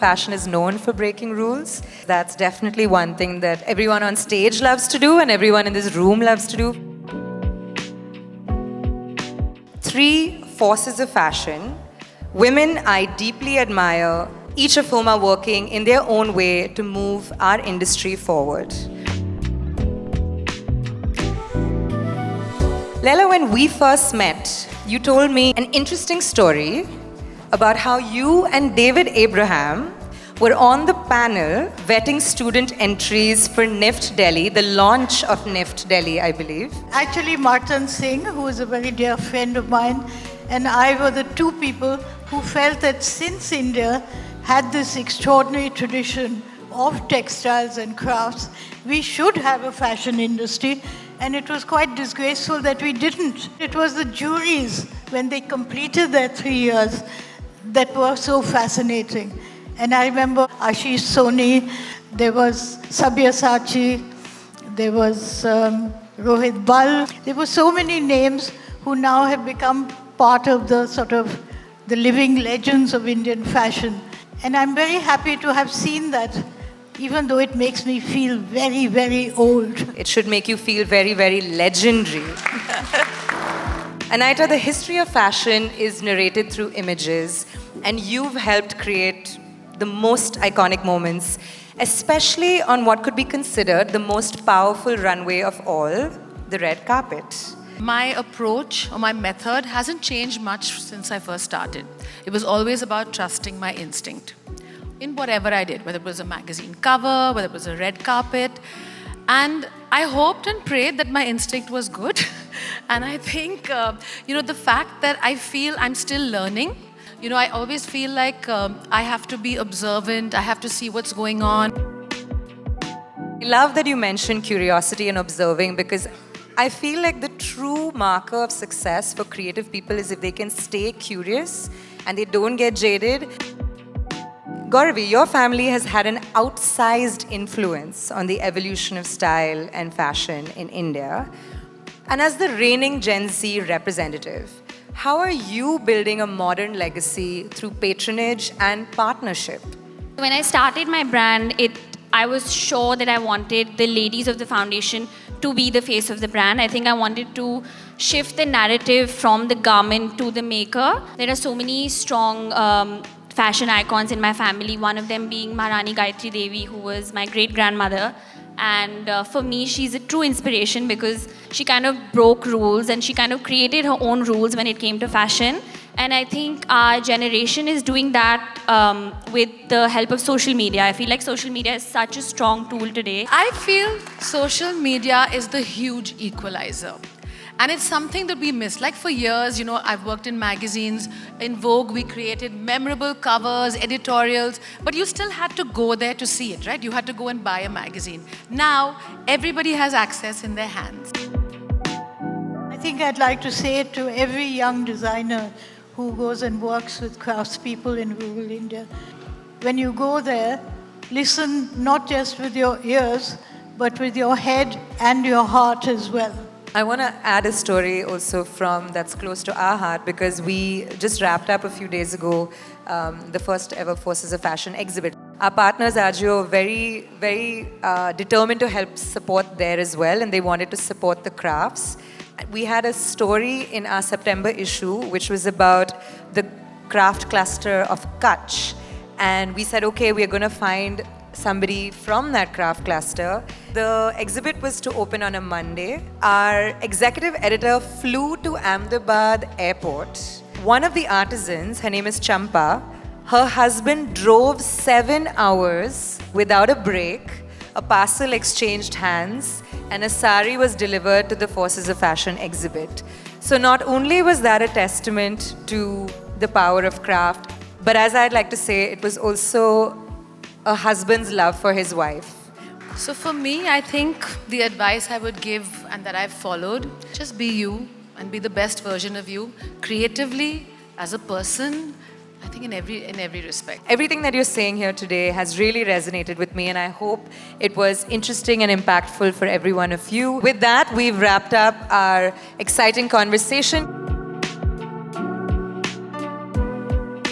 Fashion is known for breaking rules. That's definitely one thing that everyone on stage loves to do and everyone in this room loves to do. 3 forces of fashion, women I deeply admire, each of whom are working in their own way to move our industry forward. Laila, when we first met, you told me an interesting story about how you and David Abraham were on the panel vetting student entries for NIFT Delhi, the launch of NIFT Delhi, I believe. Actually, Martin Singh, who is a very dear friend of mine, and I were the 2 people who felt that since India had this extraordinary tradition of textiles and crafts, we should have a fashion industry, and it was quite disgraceful that we didn't. It was the juries, when they completed their 3 years, that were so fascinating. And I remember Ashish Soni, there was Sabyasachi, there was Rohit Bal. There were so many names who now have become part of the sort of the living legends of Indian fashion. And I'm very happy to have seen that, even though it makes me feel very, very old. It should make you feel very, very legendary. Anaita, the history of fashion is narrated through images, and you've helped create the most iconic moments, especially on what could be considered the most powerful runway of all, the red carpet. My approach or my method hasn't changed much since I first started. It was always about trusting my instinct in whatever I did, whether it was a magazine cover, whether it was a red carpet. And I hoped and prayed that my instinct was good. And I think, the fact that I feel I'm still learning, I always feel like I have to be observant, I have to see what's going on. I love that you mentioned curiosity and observing, because I feel like the true marker of success for creative people is if they can stay curious and they don't get jaded. Gauravi, your family has had an outsized influence on the evolution of style and fashion in India. And as the reigning Gen Z representative, how are you building a modern legacy through patronage and partnership? When I started my brand, I was sure that I wanted the ladies of the foundation to be the face of the brand. I think I wanted to shift the narrative from the garment to the maker. There are so many strong fashion icons in my family, one of them being Maharani Gayatri Devi, who was my great-grandmother. And for me, she's a true inspiration because she kind of broke rules and she kind of created her own rules when it came to fashion. And I think our generation is doing that with the help of social media. I feel like social media is such a strong tool today. I feel social media is the huge equalizer. And it's something that we miss. Like for years, I've worked in magazines. In Vogue, we created memorable covers, editorials, but you still had to go there to see it, right? You had to go and buy a magazine. Now, everybody has access in their hands. I think I'd like to say it to every young designer who goes and works with craftspeople in rural India. When you go there, listen not just with your ears, but with your head and your heart as well. I want to add a story also that's close to our heart, because we just wrapped up a few days ago the first ever Forces of Fashion exhibit. Our partners Agio very, very determined to help support there as well, and they wanted to support the crafts. We had a story in our September issue which was about the craft cluster of Kutch, and we said, okay, we're going to find somebody from that craft cluster. The exhibit was to open on a Monday. Our executive editor flew to Ahmedabad airport. One of the artisans, her name is Champa, her husband drove 7 hours without a break. A parcel exchanged hands, and a sari was delivered to the Forces of Fashion exhibit. So not only was that a testament to the power of craft, but as I'd like to say, it was also a husband's love for his wife. So for me, I think the advice I would give and that I've followed, just be you and be the best version of you, creatively, as a person, I think in every respect. Everything that you're saying here today has really resonated with me, and I hope it was interesting and impactful for every one of you. With that, we've wrapped up our exciting conversation.